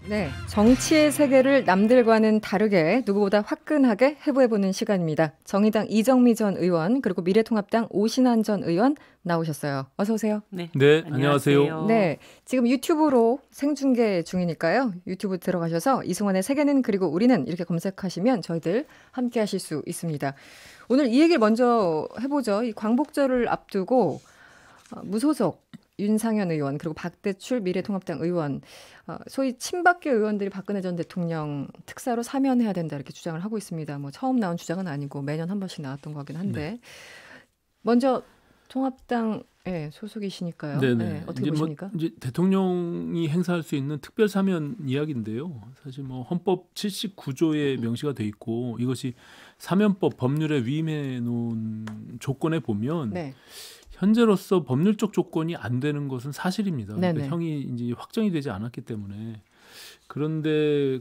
네, 정치의 세계를 남들과는 다르게 누구보다 화끈하게 해부해보는 시간입니다. 정의당 이정미 전 의원 그리고 미래통합당 오신환 전 의원 나오셨어요. 어서 오세요. 네, 안녕하세요. 네, 지금 유튜브로 생중계 중이니까요. 유튜브 들어가셔서 이승환의 세계는 그리고 우리는 이렇게 검색하시면 저희들 함께 하실 수 있습니다. 오늘 이 얘기를 먼저 해보죠. 이 광복절을 앞두고 무소속 윤상현 의원 그리고 박대출 미래통합당 의원 소위 친박계 의원들이 박근혜 전 대통령 특사로 사면해야 된다 이렇게 주장을 하고 있습니다. 뭐 처음 나온 주장은 아니고 매년 한 번씩 나왔던 거긴 한데 네. 먼저 통합당 소속이시니까요. 네, 어떻게 보십니까? 이제 대통령이 행사할 수 있는 특별 사면 이야기인데요. 사실 뭐 헌법 79조에 명시가 돼 있고 이것이 사면법 법률에 위임해 놓은 조건에 보면 네. 현재로서 법률적 조건이 안 되는 것은 사실입니다. 그러니까 형이 이제 확정이 되지 않았기 때문에 그런데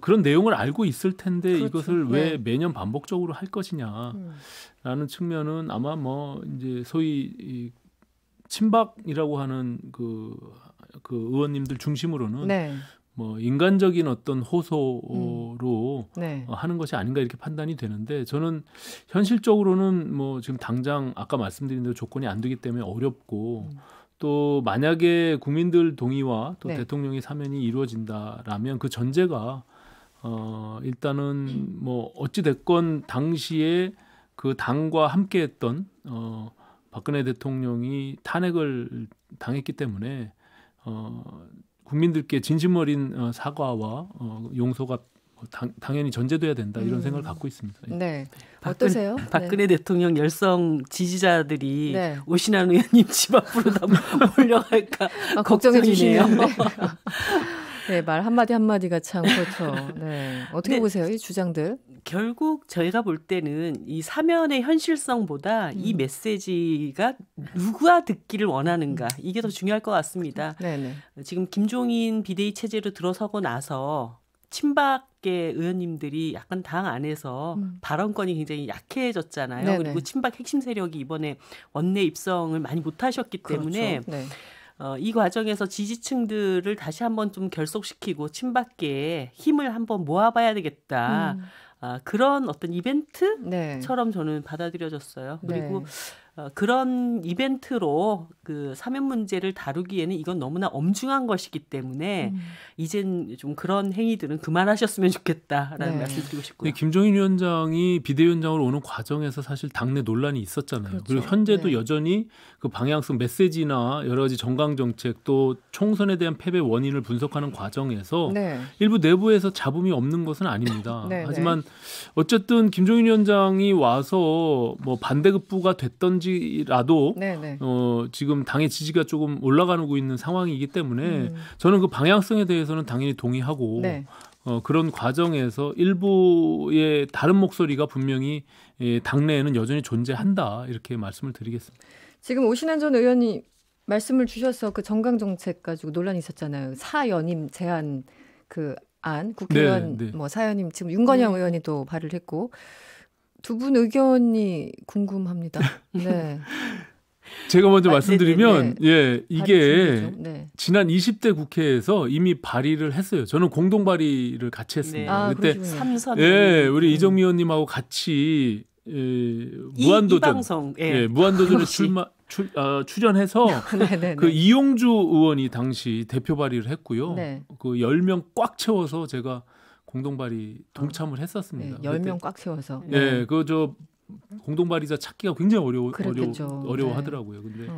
그런 내용을 알고 있을 텐데 그렇죠. 이것을 왜 매년 반복적으로 할 것이냐라는 측면은 아마 뭐 이제 소위 이 친박이라고 하는 그 의원님들 중심으로는 뭐 인간적인 어떤 호소로 하는 것이 아닌가 이렇게 판단이 되는데 저는 현실적으로는 뭐 지금 당장 아까 말씀드린 대로 조건이 안 되기 때문에 어렵고 또 만약에 국민들 동의와 또 대통령의 사면이 이루어진다라면 그 전제가 일단은 뭐 어찌 됐건 당시에 그 당과 함께했던 박근혜 대통령이 탄핵을 당했기 때문에 국민들께 진심 어린 사과와 용서가 당연히 전제돼야 된다 이런 생각을 갖고 있습니다. 네, 어떠세요? 박근혜 대통령 열성 지지자들이 오신환 의원님 집 앞으로 다 몰려갈까 걱정해 주시네요. 네, 말 한마디 한마디가 참 그렇죠. 네, 어떻게 보세요, 이 주장들? 결국 저희가 볼 때는 이 사면의 현실성보다 이 메시지가 누가 듣기를 원하는가 이게 더 중요할 것 같습니다. 지금 김종인 비대위 체제로 들어서고 나서 친박계 의원님들이 약간 당 안에서 발언권이 굉장히 약해졌잖아요. 그리고 친박 핵심 세력이 이번에 원내 입성을 많이 못하셨기 때문에 이 과정에서 지지층들을 다시 한번 좀 결속시키고 친박계에 힘을 한번 모아봐야 되겠다. 그런 어떤 이벤트처럼 저는 받아들여졌어요. 그리고 그런 이벤트로 그 사면 문제를 다루기에는 이건 너무나 엄중한 것이기 때문에 이젠 좀 그런 행위들은 그만하셨으면 좋겠다라는 말씀드리고 싶고요. 김종인 위원장이 비대위원장으로 오는 과정에서 사실 당내 논란이 있었잖아요. 그렇죠. 그리고 현재도 여전히 그 방향성 메시지나 여러 가지 정강 정책 또 총선에 대한 패배 원인을 분석하는 과정에서 일부 내부에서 잡음이 없는 것은 아닙니다. 하지만 어쨌든 김종인 위원장이 와서 뭐 반대급부가 됐던지 라도 지금 당의 지지가 조금 올라가고 있는 상황이기 때문에 저는 그 방향성에 대해서는 당연히 동의하고 그런 과정에서 일부의 다른 목소리가 분명히 당내에는 여전히 존재한다 이렇게 말씀을 드리겠습니다. 지금 오신환 전 의원이 말씀을 주셔서 그 정강정책 가지고 논란이 있었잖아요. 사연임 제한 그 안 국회의원 뭐 사연임 지금 윤건영 의원이 또 발의를 했고 두 분 의견이 궁금합니다. 네. 제가 먼저 말씀드리면 이게 지난 20대 국회에서 이미 발의를 했어요. 저는 공동 발의를 같이 했습니다. 그때 우리 이정미 의원님하고 같이 무한도전 무한도전에 출연해서 그 이용주 의원이 당시 대표 발의를 했고요. 그 10명 꽉 채워서 제가 공동 발의 동참을 했었습니다. 10명 꽉 채워서. 그 공동 발의자 찾기가 굉장히 어려워하더라고요. 근데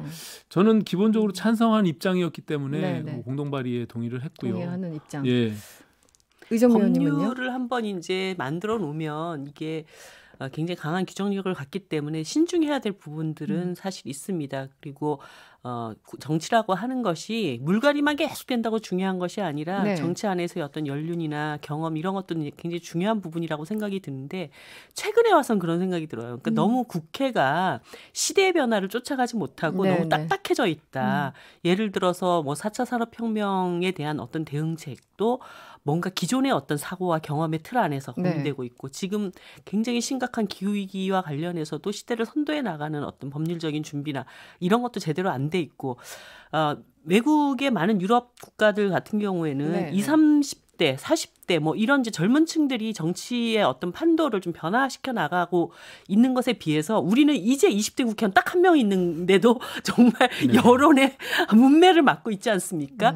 저는 기본적으로 찬성한 입장이었기 때문에 공동 발의에 동의를 했고요. 동의하는 입장. 법률을 한번 이제 만들어 놓으면 이게 굉장히 강한 규정력을 갖기 때문에 신중해야 될 부분들은 사실 있습니다. 그리고 정치라고 하는 것이 물갈이만 계속 된다고 중요한 것이 아니라 정치 안에서의 어떤 연륜이나 경험 이런 것들은 굉장히 중요한 부분이라고 생각이 드는데 최근에 와서는 그런 생각이 들어요. 그러니까 너무 국회가 시대의 변화를 쫓아가지 못하고 너무 딱딱해져 있다. 예를 들어서 뭐 4차 산업혁명에 대한 어떤 대응책도 뭔가 기존의 어떤 사고와 경험의 틀 안에서 고민되고 있고 지금 굉장히 심각한 기후위기와 관련해서도 시대를 선도해 나가는 어떤 법률적인 준비나 이런 것도 제대로 안 돼 있고 외국의 많은 유럽 국가들 같은 경우에는 네. 20, 30대, 40대 뭐 이런 이제 젊은 층들이 정치의 어떤 판도를 좀 변화시켜 나가고 있는 것에 비해서 우리는 이제 20대 국회의원 딱 한 명 있는데도 정말 네. 여론의 문매를 맞고 있지 않습니까?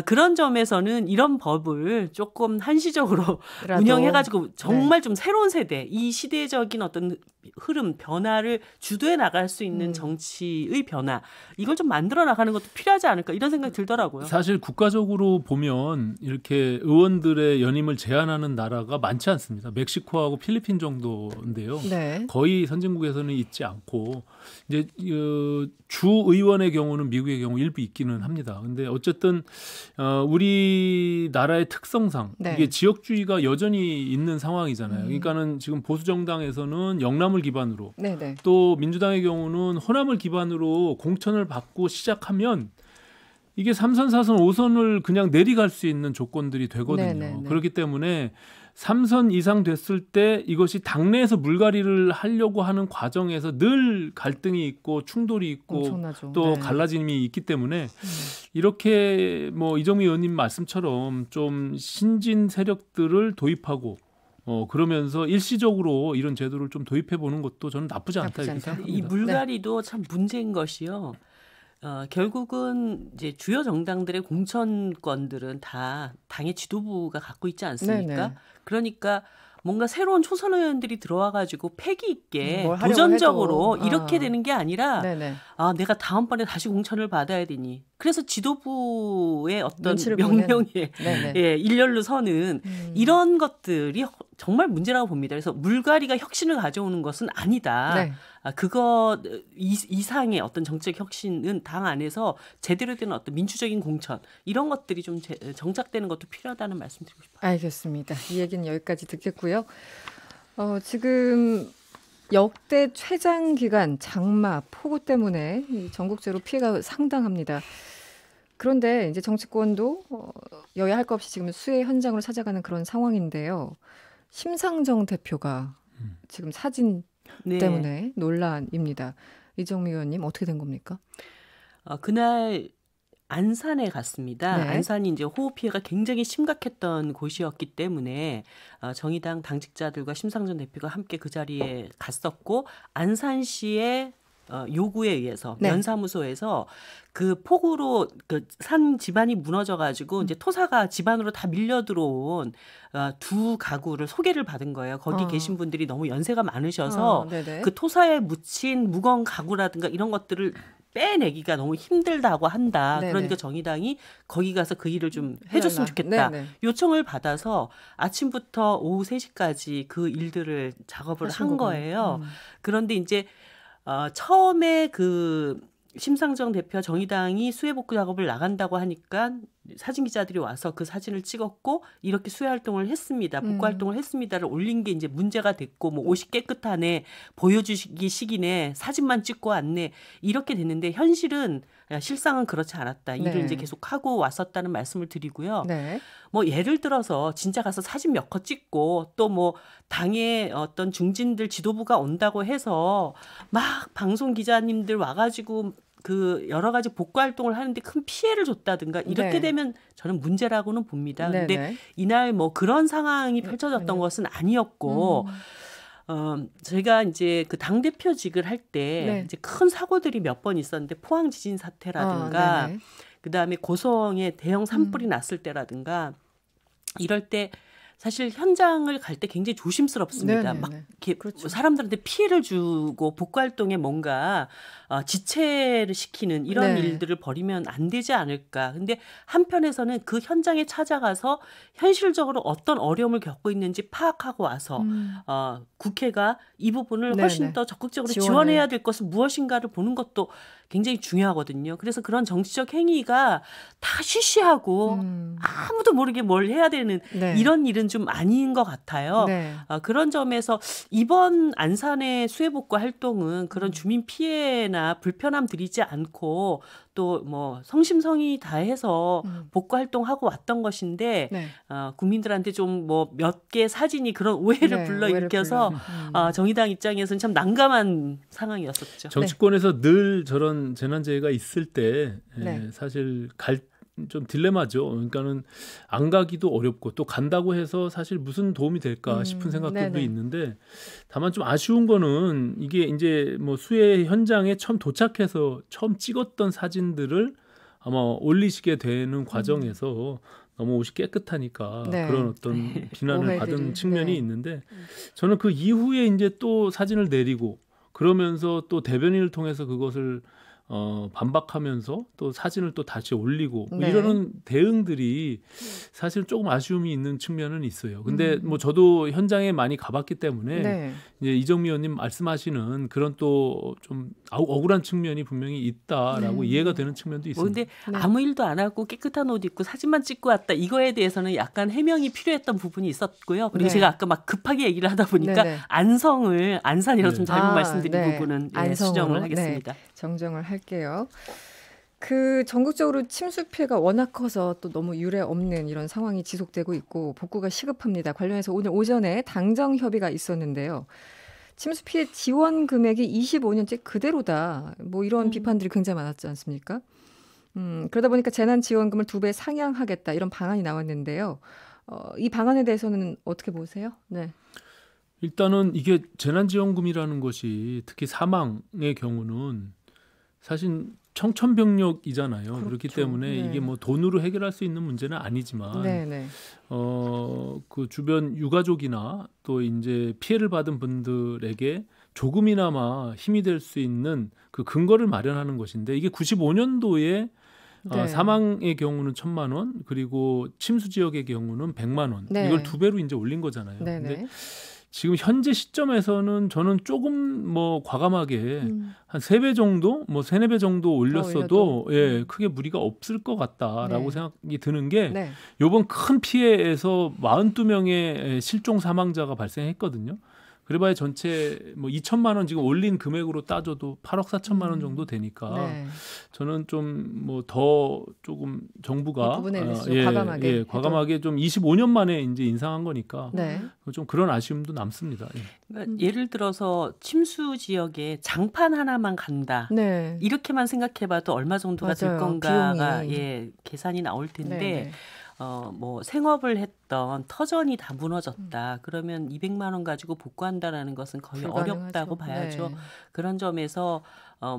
그런 점에서는 이런 법을 조금 한시적으로 운영해가지고 정말 좀 새로운 세대, 이 시대적인 어떤 흐름, 변화를 주도해 나갈 수 있는 정치의 변화, 이걸 좀 만들어 나가는 것도 필요하지 않을까 이런 생각이 들더라고요. 사실 국가적으로 보면 이렇게 의원들의 연임을 제한하는 나라가 많지 않습니다. 멕시코하고 필리핀 정도인데요. 네. 거의 선진국에서는 있지 않고 이제 주 의원의 경우는 미국의 경우 일부 있기는 합니다. 근데 어쨌든 우리나라의 특성상 네. 이게 지역주의가 여전히 있는 상황이잖아요. 그러니까는 지금 보수 정당에서는 영남을 기반으로 네네. 또 민주당의 경우는 호남을 기반으로 공천을 받고 시작하면 이게 3선, 4선, 5선을 그냥 내리갈 수 있는 조건들이 되거든요. 네네네. 그렇기 때문에 3선 이상 됐을 때 이것이 당내에서 물갈이를 하려고 하는 과정에서 늘 갈등이 있고 충돌이 있고 엄청나죠. 또 네. 갈라짐이 있기 때문에 이렇게 뭐 이정미 의원님 말씀처럼 좀 신진 세력들을 도입하고 그러면서 일시적으로 이런 제도를 좀 도입해 보는 것도 저는 나쁘지 않다 이렇게 생각합니다. 이 물갈이도 참 문제인 것이요. 결국은 이제 주요 정당들의 공천권들은 다 당의 지도부가 갖고 있지 않습니까? 네네. 그러니까 뭔가 새로운 초선 의원들이 들어와가지고 패기 있게 뭘 하려고 도전적으로 해도. 이렇게 되는 게 아니라 네네. 내가 다음번에 다시 공천을 받아야 되니. 그래서 지도부의 어떤 눈치를 명령에 네네. 예, 일렬로 서는 이런 것들이 정말 문제라고 봅니다. 그래서 물갈이가 혁신을 가져오는 것은 아니다. 네. 그거 이상의 어떤 정책 혁신은 당 안에서 제대로 된 어떤 민주적인 공천 이런 것들이 좀 정착되는 것도 필요하다는 말씀드리고 싶어요. 알겠습니다. 이 얘기는 여기까지 듣겠고요. 지금 역대 최장 기간 장마, 폭우 때문에 이 전국적으로 피해가 상당합니다. 그런데 이제 정치권도 여야 할 것 없이 지금 수해 현장으로 찾아가는 그런 상황인데요. 심상정 대표가 지금 사진 때문에 논란입니다. 이정미 의원님 어떻게 된 겁니까? 그날 안산에 갔습니다. 네. 안산이 이제 호우 피해가 굉장히 심각했던 곳이었기 때문에 정의당 당직자들과 심상정 대표가 함께 그 자리에 갔었고 안산시의 요구에 의해서 면사무소에서 그 폭우로 그 산 지반이 무너져가지고 이제 토사가 집안으로 다 밀려 들어온 두 가구를 소개를 받은 거예요. 거기 계신 분들이 너무 연세가 많으셔서 그 토사에 묻힌 무거운 가구라든가 이런 것들을 빼내기가 너무 힘들다고 한다. 네네. 그러니까 정의당이 거기 가서 그 일을 좀 해줬으면 좋겠다. 네네. 요청을 받아서 아침부터 오후 3시까지 그 일들을 작업을 한 거예요. 그런데 이제 처음에 그 심상정 대표 정의당이 수해복구 작업을 나간다고 하니까 사진 기자들이 와서 그 사진을 찍었고 이렇게 수해 활동을 했습니다. 복구 활동을 했습니다를 올린 게 이제 문제가 됐고 뭐 옷이 깨끗하네, 보여주기 식이네, 사진만 찍고 왔네 이렇게 됐는데 현실은 실상은 그렇지 않았다. 일을 이제 계속 하고 왔었다는 말씀을 드리고요. 네. 뭐 예를 들어서 진짜 가서 사진 몇 컷 찍고 또 뭐 당의 어떤 중진들 지도부가 온다고 해서 막 방송 기자님들 와가지고 그 여러 가지 복구 활동을 하는데 큰 피해를 줬다든가 이렇게 되면 저는 문제라고는 봅니다. 근데 이날 뭐 그런 상황이 펼쳐졌던 것은 아니었고 제가 이제 그 당대표직을 할 때 이제 큰 사고들이 몇 번 있었는데 포항 지진 사태라든가 그다음에 고성에 대형 산불이 났을 때라든가 이럴 때 사실 현장을 갈 때 굉장히 조심스럽습니다. 막 이렇게 그렇죠. 사람들한테 피해를 주고 복구 활동에 뭔가 지체를 시키는 이런 일들을 벌이면 안 되지 않을까. 근데 한편에서는 그 현장에 찾아가서 현실적으로 어떤 어려움을 겪고 있는지 파악하고 와서 국회가 이 부분을 훨씬 더 적극적으로 지원해야 될 것은 무엇인가를 보는 것도 굉장히 중요하거든요. 그래서 그런 정치적 행위가 다 쉬쉬하고 아무도 모르게 뭘 해야 되는 이런 일은 좀 아닌 것 같아요. 그런 점에서 이번 안산의 수해복구 활동은 그런 주민 피해나 피해나 불편함 드리지 않고 또 뭐 성심성의 다해서 복구 활동하고 왔던 것인데 네. 국민들한테 좀 뭐 몇 개 사진이 그런 오해를 불러일으켜서 정의당 입장에서는 참 난감한 상황이었었죠. 정치권에서 늘 저런 재난재해가 있을 때 사실 좀 딜레마죠. 그러니까는 안 가기도 어렵고 또 간다고 해서 사실 무슨 도움이 될까 싶은 생각들도 있는데 다만 좀 아쉬운 거는 이게 이제 뭐 수해 현장에 처음 도착해서 처음 찍었던 사진들을 아마 올리시게 되는 과정에서 너무 옷이 깨끗하니까 그런 어떤 비난을 받은 측면이 있는데 저는 그 이후에 이제 또 사진을 내리고 그러면서 또 대변인을 통해서 그것을 반박하면서 또 사진을 또 다시 올리고 뭐 이러는 대응들이 사실 조금 아쉬움이 있는 측면은 있어요. 근데 뭐 저도 현장에 많이 가봤기 때문에 이제 이정미 의원님 말씀하시는 그런 또 좀 억울한 측면이 분명히 있다라고 이해가 되는 측면도 있습니다. 근데 아무 일도 안 하고 깨끗한 옷 입고 사진만 찍고 왔다. 이거에 대해서는 약간 해명이 필요했던 부분이 있었고요. 그리고 제가 아까 막 급하게 얘기를 하다 보니까 안산이라고 좀 잘못 말씀드린 부분은 수정을 하겠습니다. 정정을 할게요. 그 전국적으로 침수 피해가 워낙 커서 또 너무 유례 없는 이런 상황이 지속되고 있고 복구가 시급합니다. 관련해서 오늘 오전에 당정 협의가 있었는데요. 침수 피해 지원 금액이 25년째 그대로다. 뭐 이런 비판들이 굉장히 많았지 않습니까? 그러다 보니까 재난지원금을 2배 상향하겠다 이런 방안이 나왔는데요. 이 방안에 대해서는 어떻게 보세요? 네. 일단은 이게 재난지원금이라는 것이 특히 사망의 경우는 사실 청천벽력이잖아요. 그렇죠. 그렇기 때문에 이게 뭐 돈으로 해결할 수 있는 문제는 아니지만 그 주변 유가족이나 또 이제 피해를 받은 분들에게 조금이나마 힘이 될 수 있는 그 근거를 마련하는 것인데 이게 95년도에 사망의 경우는 1,000만 원 그리고 침수 지역의 경우는 100만 원 이걸 2배로 이제 올린 거잖아요. 근데 지금 현재 시점에서는 저는 조금 뭐 과감하게 한 3배 정도, 뭐 3, 4배 정도 올렸어도 크게 무리가 없을 것 같다라고 생각이 드는 게 이번 큰 피해에서 42명의 실종 사망자가 발생했거든요. 그래봐야 전체 뭐 2천만 원 지금 올린 금액으로 따져도 8억 4천만 원 정도 되니까 저는 좀 뭐 더 조금 정부가 부분에 대해서 과감하게 좀 25년 만에 이제 인상한 거니까 좀 그런 아쉬움도 남습니다. 그러니까 예를 들어서 침수 지역에 장판 하나만 간다 이렇게만 생각해봐도 얼마 정도가 들 건가가 계산이 나올 텐데. 뭐 생업을 했던 터전이 다 무너졌다. 그러면 200만 원 가지고 복구한다라는 것은 거의 어렵다고 봐야죠. 그런 점에서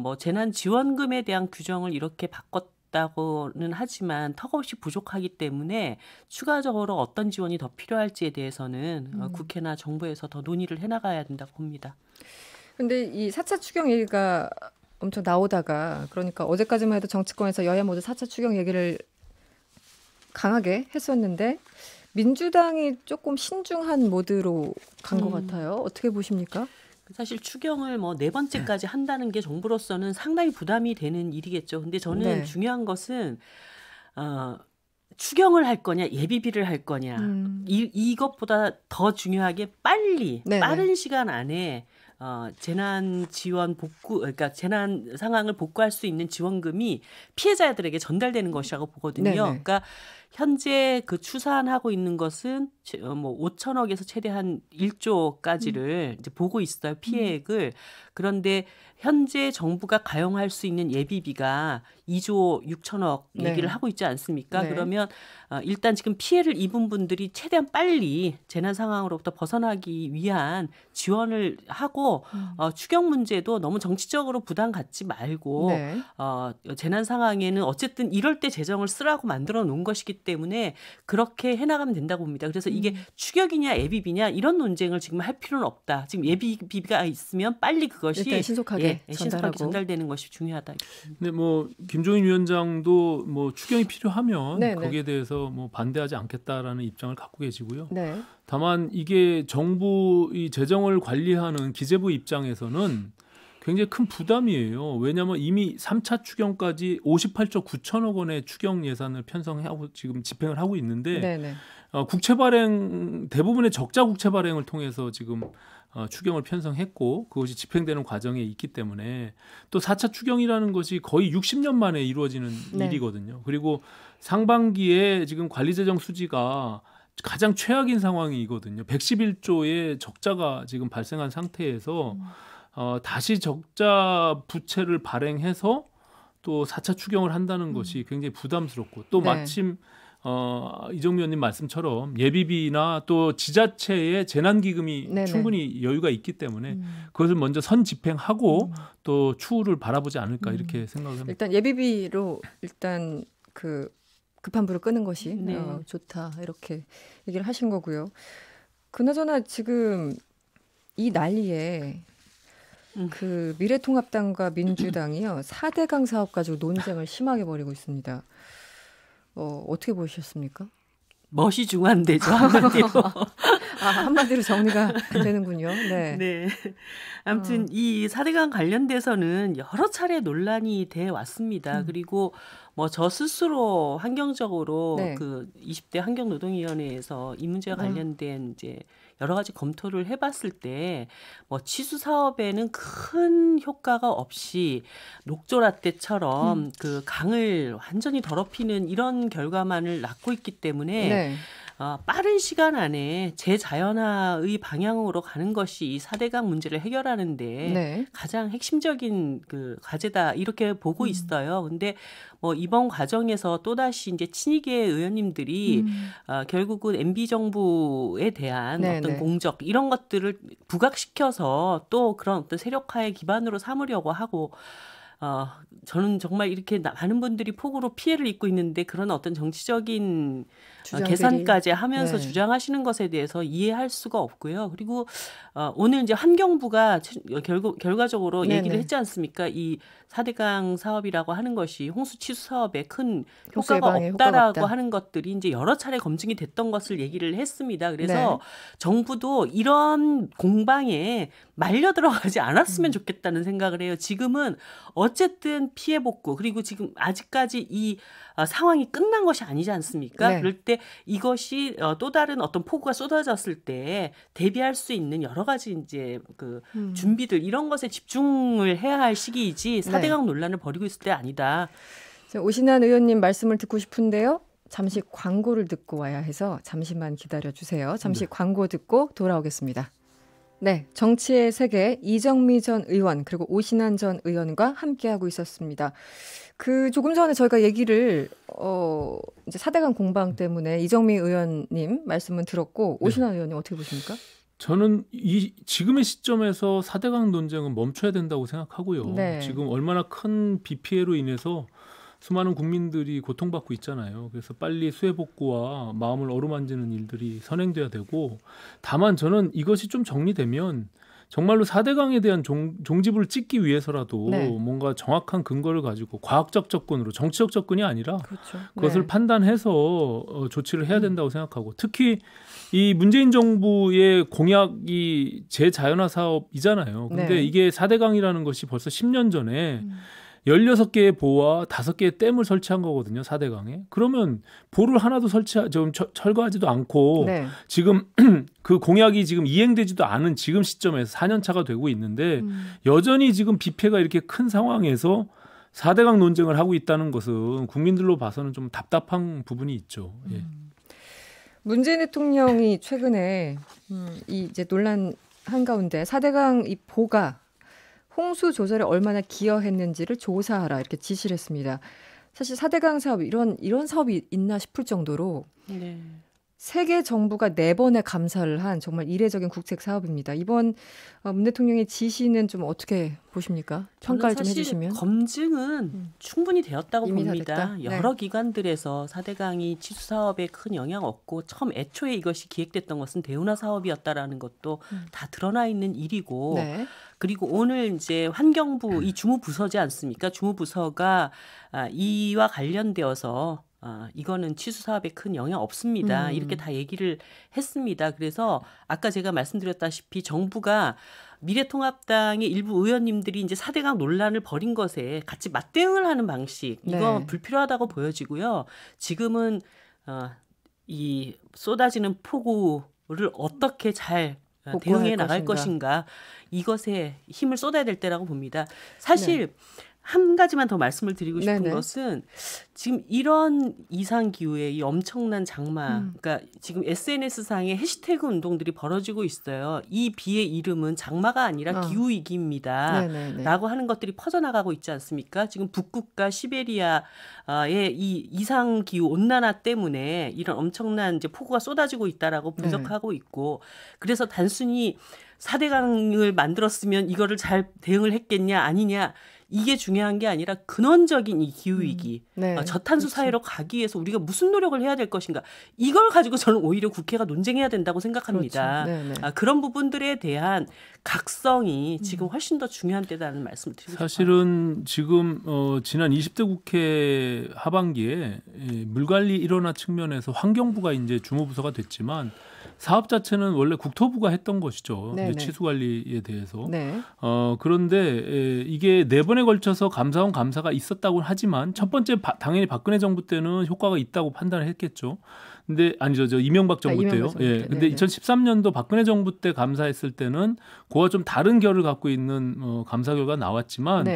뭐 재난지원금에 대한 규정을 이렇게 바꿨다고는 하지만 턱없이 부족하기 때문에 추가적으로 어떤 지원이 더 필요할지에 대해서는 국회나 정부에서 더 논의를 해나가야 된다고 봅니다. 그런데 이 4차 추경 얘기가 엄청 나오다가 그러니까 어제까지만 해도 정치권에서 여야 모두 4차 추경 얘기를 강하게 했었는데 민주당이 조금 신중한 모드로 간 것 같아요. 어떻게 보십니까? 사실 추경을 뭐 4번째까지 한다는 게 정부로서는 상당히 부담이 되는 일이겠죠. 근데 저는 중요한 것은 추경을 할 거냐 예비비를 할 거냐 이것보다 더 중요하게 빠른 시간 안에 재난 지원 복구, 그러니까 재난 상황을 복구할 수 있는 지원금이 피해자들에게 전달되는 것이라고 보거든요. 그러니까 현재 그 추산하고 있는 것은 뭐 5천억에서 최대한 1조까지를 이제 보고 있어요. 피해액을. 그런데 현재 정부가 가용할 수 있는 예비비가 2조 6천억 얘기를 하고 있지 않습니까? 그러면 일단 지금 피해를 입은 분들이 최대한 빨리 재난 상황으로부터 벗어나기 위한 지원을 하고 추경 문제도 너무 정치적으로 부담 갖지 말고 재난 상황에는 어쨌든 이럴 때 재정을 쓰라고 만들어 놓은 것이기 때문에 그렇게 해나가면 된다고 봅니다. 그래서 이게 추격이냐 예비비냐 이런 논쟁을 지금 할 필요는 없다. 지금 예비비가 있으면 빨리 그것이 일단 신속하게 전달되는 것이 중요하다. 근데 뭐 김종인 위원장도 뭐 추경이 필요하면 거기에 대해서 뭐 반대하지 않겠다라는 입장을 갖고 계시고요. 다만 이게 정부 이 재정을 관리하는 기재부 입장에서는 굉장히 큰 부담이에요. 왜냐하면 이미 3차 추경까지 58조 9천억 원의 추경 예산을 편성하고 지금 집행을 하고 있는데 국채 발행 대부분의 적자 국채 발행을 통해서 지금 추경을 편성했고 그것이 집행되는 과정에 있기 때문에 또 4차 추경이라는 것이 거의 60년 만에 이루어지는 네. 일이거든요. 그리고 상반기에 지금 관리재정 수지가 가장 최악인 상황이거든요. 111조의 적자가 지금 발생한 상태에서 다시 적자 부채를 발행해서 또 4차 추경을 한다는 것이 굉장히 부담스럽고 또 네. 마침 이정미 의원님 말씀처럼 예비비나 또 지자체의 재난기금이 네네. 충분히 여유가 있기 때문에 그것을 먼저 선집행하고 또 추후를 바라보지 않을까 이렇게 생각을 합니다. 일단 예비비로 일단 그 급한 불을 끄는 것이 네. 좋다 이렇게 얘기를 하신 거고요. 그나저나 지금 이 난리에 그 미래통합당과 민주당이요 4대강 사업 가지고 논쟁을 심하게 벌이고 있습니다. 어떻게 보셨습니까? 멋이 중한데죠. 한마디로. 한마디로 정리가 되는군요. 네. 네. 아무튼 이 4대강 관련돼서는 여러 차례 논란이 돼 왔습니다. 그리고 뭐 저 스스로 환경적으로 네. 그 20대 환경노동위원회에서 이 문제와 관련된 이제 여러 가지 검토를 해봤을 때 뭐 치수 사업에는 큰 효과가 없이 녹조라떼처럼 그 강을 완전히 더럽히는 이런 결과만을 낳고 있기 때문에 네. 빠른 시간 안에 재자연화의 방향으로 가는 것이 이 4대강 문제를 해결하는데 네. 가장 핵심적인 그 과제다 이렇게 보고 있어요. 근데 뭐 이번 과정에서 또다시 이제 친이계 의원님들이 결국은 MB 정부에 대한 네, 어떤 네. 공적 이런 것들을 부각시켜서 또 그런 어떤 세력화의 기반으로 삼으려고 하고 저는 정말 이렇게 많은 분들이 폭우로 피해를 입고 있는데 그런 어떤 정치적인 주장들이. 계산까지 하면서 네. 주장하시는 것에 대해서 이해할 수가 없고요. 그리고 오늘 이제 환경부가 결과적으로 네네. 얘기를 했지 않습니까? 이 4대강 사업이라고 하는 것이 홍수 치수 사업에 큰 홍수 효과가 예방에 없다라고 효과가 없다. 하는 것들이 이제 여러 차례 검증이 됐던 것을 얘기를 했습니다. 그래서 네. 정부도 이런 공방에 말려 들어가지 않았으면 좋겠다는 생각을 해요. 지금은 어쨌든 피해 복구 그리고 지금 아직까지 이 상황이 끝난 것이 아니지 않습니까? 네. 그럴 때 이것이 또 다른 어떤 폭우가 쏟아졌을 때 대비할 수 있는 여러 가지 이제 그 준비들 이런 것에 집중을 해야 할 시기이지 4대강 논란을 벌이고 있을 때 아니다. 오신환 의원님 말씀을 듣고 싶은데요. 잠시 광고를 듣고 와야 해서 잠시만 기다려주세요. 잠시 광고 듣고 돌아오겠습니다. 네, 정치의 세계 이정미 전 의원 그리고 오신환 전 의원과 함께하고 있었습니다. 그 조금 전에 저희가 얘기를 이제 4대강 공방 때문에 이정미 의원님 말씀은 들었고 오신환 의원님 어떻게 보십니까? 저는 지금의 시점에서 4대강 논쟁은 멈춰야 된다고 생각하고요. 네. 지금 얼마나 큰 비 피해로 인해서 수많은 국민들이 고통받고 있잖아요. 그래서 빨리 수해 복구와 마음을 어루만지는 일들이 선행돼야 되고 다만 저는 이것이 좀 정리되면 정말로 4대강에 대한 종지부를 찍기 위해서라도 네. 뭔가 정확한 근거를 가지고 과학적 접근으로 정치적 접근이 아니라 그렇죠. 그것을 네. 판단해서 조치를 해야 된다고 생각하고 특히 이 문재인 정부의 공약이 재자연화 사업이잖아요. 근데 네. 이게 4대강이라는 것이 벌써 10년 전에 16개의 보와 5개의 댐을 설치한 거거든요. 4대강에. 그러면 보를 하나도 철거하지도 않고 네. 지금 그 공약이 지금 이행되지도 않은 지금 시점에서 4년 차가 되고 있는데 여전히 지금 비 피해가 이렇게 큰 상황에서 4대강 논쟁을 하고 있다는 것은 국민들로 봐서는 좀 답답한 부분이 있죠. 예. 문재인 대통령이 최근에 이 이제 논란 한가운데 4대강 이 보가 홍수 조절에 얼마나 기여했는지를 조사하라 이렇게 지시를 했습니다. 사실 4대강 사업 이런 사업이 있나 싶을 정도로 네. 세계 정부가 4번의 감사를 한 정말 이례적인 국책 사업입니다. 이번 문 대통령의 지시는 좀 어떻게 보십니까? 평가를 좀 해주시면. 검증은 충분히 되었다고 이미 다 봅니다. 됐다? 네. 여러 기관들에서 4대강이 치수 사업에 큰 영향 없고 처음 애초에 이것이 기획됐던 것은 대운하 사업이었다라는 것도 다 드러나 있는 일이고 네. 그리고 오늘 이제 환경부 이 주무부서지 않습니까? 주무부서가 이와 관련되어서 이거는 치수 사업에 큰 영향 없습니다. 이렇게 다 얘기를 했습니다. 그래서 아까 제가 말씀드렸다시피 정부가 미래통합당의 일부 의원님들이 이제 4대강 논란을 벌인 것에 같이 맞대응을 하는 방식 이거 네. 불필요하다고 보여지고요. 지금은 이 쏟아지는 폭우를 어떻게 잘 대응해 나갈 것인가 이것에 힘을 쏟아야 될 때라고 봅니다. 사실 네. 한 가지만 더 말씀을 드리고 싶은 네네. 것은 지금 이런 이상기후의 이 엄청난 장마 그러니까 지금 SNS상에 해시태그 운동들이 벌어지고 있어요. 이 비의 이름은 장마가 아니라 기후위기입니다. 라고 하는 것들이 퍼져나가고 있지 않습니까? 지금 북극과 시베리아의 이 이상기후 온난화 때문에 이런 엄청난 이제 폭우가 쏟아지고 있다라고 분석하고 있고 그래서 단순히 4대강을 만들었으면 이거를 잘 대응을 했겠냐 아니냐 이게 중요한 게 아니라 근원적인 이 기후위기, 저탄소 사회로 가기 위해서 우리가 무슨 노력을 해야 될 것인가 이걸 가지고 저는 오히려 국회가 논쟁해야 된다고 생각합니다. 그렇죠. 그런 부분들에 대한 각성이 지금 훨씬 더 중요한 때다라는 말씀을 드리고 싶어요. 사실은 지금 지난 20대 국회 하반기에 물관리 일원화 측면에서 환경부가 이제 주무부서가 됐지만 사업 자체는 원래 국토부가 했던 것이죠. 이제 치수관리에 대해서. 그런데 이게 4번에 걸쳐서 감사원 감사가 있었다고 하지만 첫 번째 당연히 박근혜 정부 때는 효과가 있다고 판단을 했겠죠. 근데 아니죠. 이명박 정부 때요. 예. 근데 2013년도 박근혜 정부 때 감사했을 때는 그와 좀 다른 결을 갖고 있는 감사 결과가 나왔지만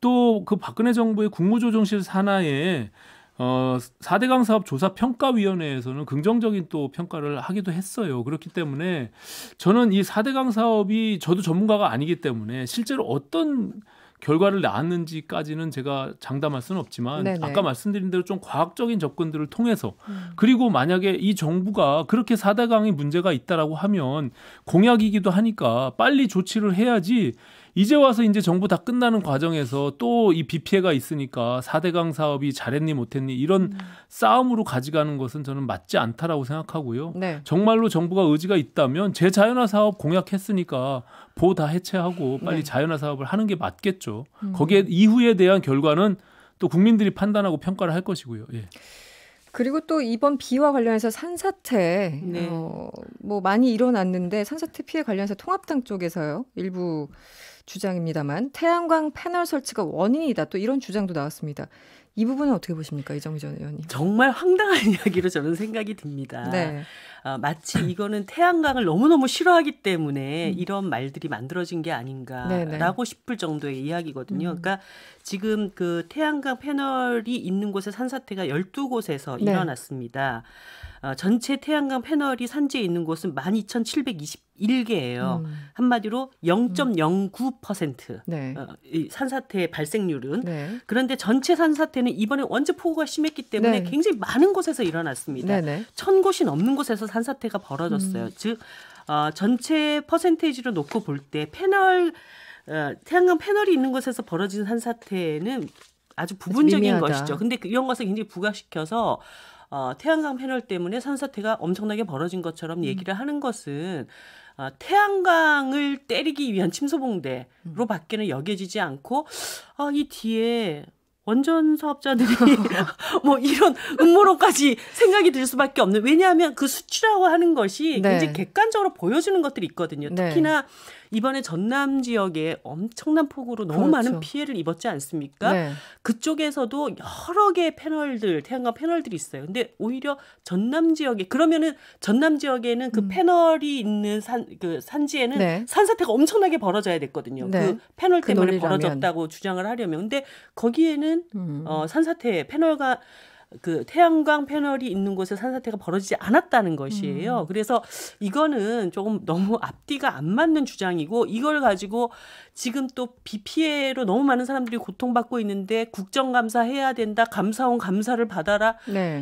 또 그 박근혜 정부의 국무조정실 산하에 4대강 사업 조사 평가위원회에서는 긍정적인 또 평가를 하기도 했어요. 그렇기 때문에 저는 이 4대강 사업이 저도 전문가가 아니기 때문에 실제로 어떤 결과를 낳았는지까지는 제가 장담할 수는 없지만 아까 말씀드린 대로 좀 과학적인 접근들을 통해서 그리고 만약에 이 정부가 그렇게 4대강이 문제가 있다라고 하면 공약이기도 하니까 빨리 조치를 해야지 이제 와서 이제 정부 다 끝나는 과정에서 또 이 비 피해가 있으니까 4대강 사업이 잘했니 못했니 이런 싸움으로 가져가는 것은 저는 맞지 않다라고 생각하고요. 정말로 정부가 의지가 있다면 재자연화 사업 공약했으니까 보호 다 해체하고 빨리 자연화 사업을 하는 게 맞겠죠. 거기에 이후에 대한 결과는 또 국민들이 판단하고 평가를 할 것이고요. 예. 그리고 또 이번 비와 관련해서 산사태 뭐 많이 일어났는데 산사태 피해 관련해서 통합당 쪽에서요. 일부 주장입니다만 태양광 패널 설치가 원인이다. 또 이런 주장도 나왔습니다. 이 부분은 어떻게 보십니까? 이정미 전 의원님. 정말 황당한 이야기로 저는 생각이 듭니다. 마치 이거는 태양광을 너무너무 싫어하기 때문에 이런 말들이 만들어진 게 아닌가라고 싶을 정도의 이야기거든요. 그러니까 지금 그 태양광 패널이 있는 곳에 산사태가 12곳에서 일어났습니다. 전체 태양광 패널이 산지에 있는 곳은 12,721개예요. 한마디로 0.09% 이 산사태 발생률은. 그런데 전체 산사태는 이번에 원체 폭우가 심했기 때문에 굉장히 많은 곳에서 일어났습니다. 1,000곳이 넘는 곳에서 산사태가 벌어졌어요. 즉 전체 퍼센테이지로 놓고 볼 때 태양광 패널이 있는 곳에서 벌어진 산사태는 아주 부분적인 것이죠. 근데 이런 것을 굉장히 부각시켜서 태양광 패널 때문에 산사태가 엄청나게 벌어진 것처럼 얘기를 하는 것은 태양광을 때리기 위한 침소봉대로 밖에는 여겨지지 않고 이 뒤에 원전 사업자들이 뭐 이런 음모론까지 생각이 들 수밖에 없는. 왜냐하면 그 수치라고 하는 것이 굉장히 객관적으로 보여주는 것들이 있거든요. 특히나 이번에 전남 지역에 엄청난 폭우로 너무 많은 피해를 입었지 않습니까? 그쪽에서도 여러 개의 패널들, 태양광 패널들이 있어요. 근데 오히려 전남 지역에 그러면은 전남 지역에는 그 패널이 있는 산지에는 산사태가 엄청나게 벌어져야 됐거든요. 그 패널 때문에 벌어졌다고 주장을 하려면. 근데 거기에는 산사태 패널과 그 태양광 패널이 있는 곳에 산사태가 벌어지지 않았다는 것이에요. 그래서 이거는 조금 너무 앞뒤가 안 맞는 주장이고 이걸 가지고 지금 또 비 피해로 너무 많은 사람들이 고통받고 있는데 국정감사 해야 된다. 감사원 감사를 받아라.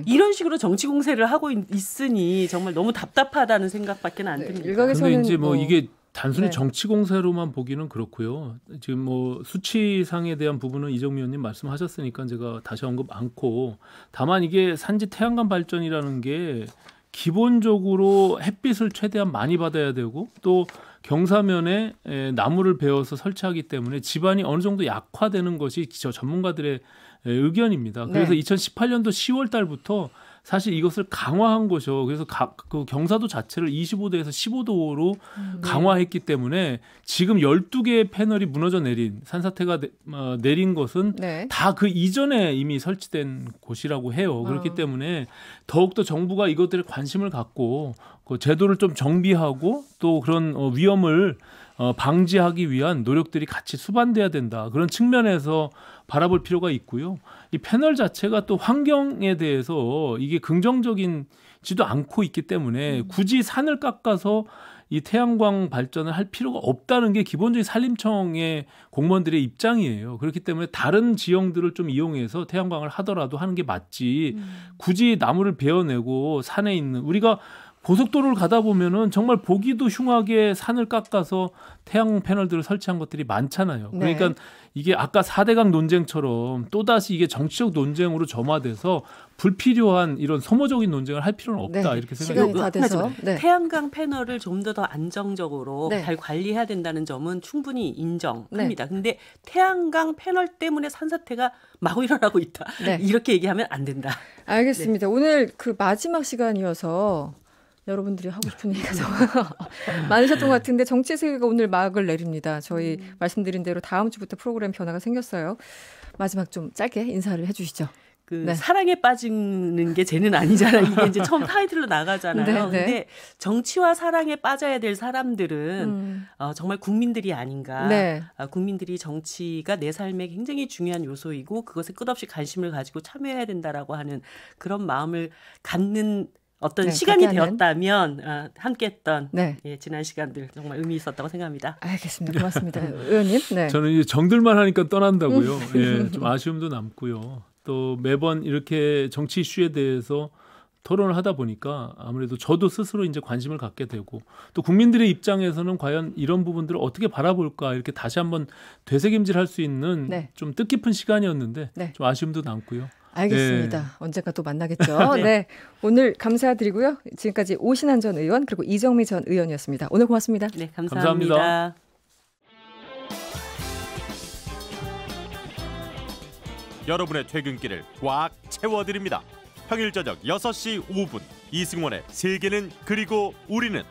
이런 식으로 정치 공세를 하고 있으니 정말 너무 답답하다는 생각밖에 안 듭니다. 그런데 이제 뭐 이게 단순히 정치 공세로만 보기는 그렇고요. 지금 뭐 수치상에 대한 부분은 이정미 의원님 말씀하셨으니까 제가 다시 언급 않고 다만 이게 산지 태양광 발전이라는 게 기본적으로 햇빛을 최대한 많이 받아야 되고 또 경사면에 나무를 베어서 설치하기 때문에 집안이 어느 정도 약화되는 것이 전문가들의 의견입니다. 그래서 2018년도 10월 달부터 사실 이것을 강화한 것이요. 그래서 그 경사도 자체를 25도에서 15도로 강화했기 때문에 지금 12개의 패널이 무너져 내린 산사태가 내린 것은 네. 다 그 이전에 이미 설치된 곳이라고 해요. 그렇기 때문에 더욱더 정부가 이것들에 관심을 갖고 그 제도를 좀 정비하고 또 그런 위험을 방지하기 위한 노력들이 같이 수반돼야 된다. 그런 측면에서 바라볼 필요가 있고요. 이 패널 자체가 또 환경에 대해서 이게 긍정적인지도 않고 있기 때문에 굳이 산을 깎아서 이 태양광 발전을 할 필요가 없다는 게 기본적인 산림청의 공무원들의 입장이에요. 그렇기 때문에 다른 지형들을 좀 이용해서 태양광을 하더라도 하는 게 맞지. 굳이 나무를 베어내고 산에 있는 우리가 고속도로를 가다 보면은 정말 보기도 흉하게 산을 깎아서 태양 패널들을 설치한 것들이 많잖아요. 네. 그러니까 이게 아까 4대강 논쟁처럼 또다시 이게 정치적 논쟁으로 점화돼서 불필요한 이런 소모적인 논쟁을 할 필요는 없다. 네. 이렇게 시간이 다 생각합니다. 돼서 네. 태양광 패널을 좀 더 안정적으로 네. 잘 관리해야 된다는 점은 충분히 인정합니다. 근데 태양광 패널 때문에 산사태가 마구 일어나고 있다. 네. 이렇게 얘기하면 안 된다. 알겠습니다. 오늘 그 마지막 시간이어서 여러분들이 하고 싶은 얘기가 많으셨던 것 같은데 정치 세계가 오늘 막을 내립니다. 저희 말씀드린 대로 다음 주부터 프로그램 변화가 생겼어요. 마지막 좀 짧게 인사를 해주시죠. 네. 사랑에 빠지는 게 죄는 아니잖아요. 이게 이제 처음 타이틀로 나가잖아요. 네, 근데 네. 정치와 사랑에 빠져야 될 사람들은 정말 국민들이 아닌가. 네. 국민들이 정치가 내 삶에 굉장히 중요한 요소이고 그것에 끝없이 관심을 가지고 참여해야 된다라고 하는 그런 마음을 갖는 어떤 시간이 되었다면 함께했던 네. 지난 시간들 정말 의미 있었다고 생각합니다. 알겠습니다. 고맙습니다. 의원님. 네. 저는 이제 정들만 하니까 떠난다고요. 예, 좀 아쉬움도 남고요. 또 매번 이렇게 정치 이슈에 대해서 토론을 하다 보니까 아무래도 저도 스스로 이제 관심을 갖게 되고 또 국민들의 입장에서는 과연 이런 부분들을 어떻게 바라볼까 이렇게 다시 한번 되새김질할 수 있는 네. 좀 뜻깊은 시간이었는데 네. 좀 아쉬움도 남고요. 알겠습니다. 네. 언젠가 또 만나겠죠. 네. 오늘 감사드리고요. 지금까지 오신환 전 의원 그리고 이정미 전 의원이었습니다. 오늘 고맙습니다. 네, 감사합니다. 여러분의 퇴근길을 꽉 채워드립니다. 평일 저녁 6시 5분 이승원의 세계는 그리고 우리는